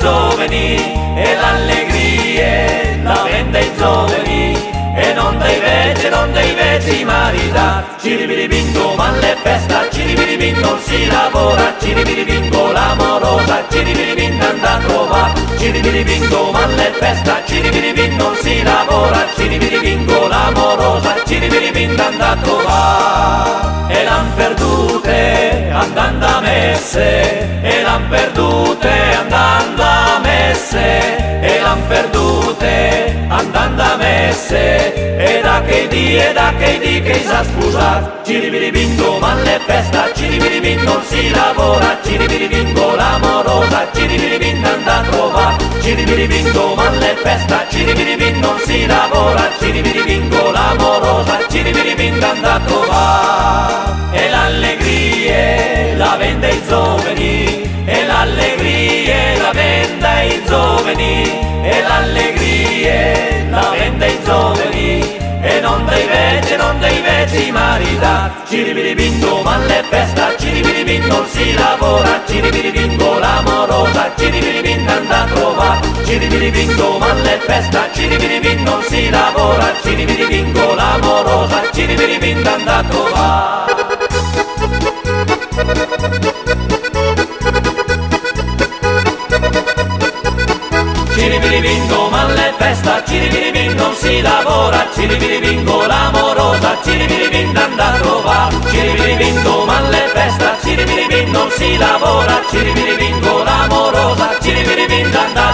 giovani e l'allegria la vende i giovani e non dai vecchi marità. Ciribiribingo, ma le festa, ciribiribin non si lavora, ciribiribingo l'amorosa, ciribiribin anda a trovare, ciribiribingo, ma le festa, ciribiribin non si lavora, ciribiribingo l'amorosa, ciribiribin anda a trovare. E l'han perdute andando a messe, e l'han perdute andando a messe, e l'han perdute andando a messe, e da che di che si ha sposato. Ciribiribingo, ma le festa, ciribiribin non si lavora, ciribiribingo l'amorosa, ciribiribin anda a trovare, ciribiribingo, ma le festa, ciribiribin non si lavora, ciribiribingo l'amorosa, ciribiribin anda a trovare. E l'allegria la vende i giovani, e l'allegria la vende i giovani, e l'allegria la vende i giovani e non dai vecchi marità. Ciribiribingo, ma le festa, ciribiribin non si lavora, ciribiribingo l'amorosa, ciribiribin anda a trovare, ciribiribingo, ma le festa, ciribiribin non si lavora, ciribiribingo l'amorosa, ciribiribin anda a trovare. Ciribiribingo, ma le festa, ciribiribin non si lavora, ciribiribingo l'amorosa, ciribiribin anda a trovare, ciribiribingo, ma le festa, ciribiribin non si lavora, ciribiribingo l'amorosa, ciribiribin anda a trovare.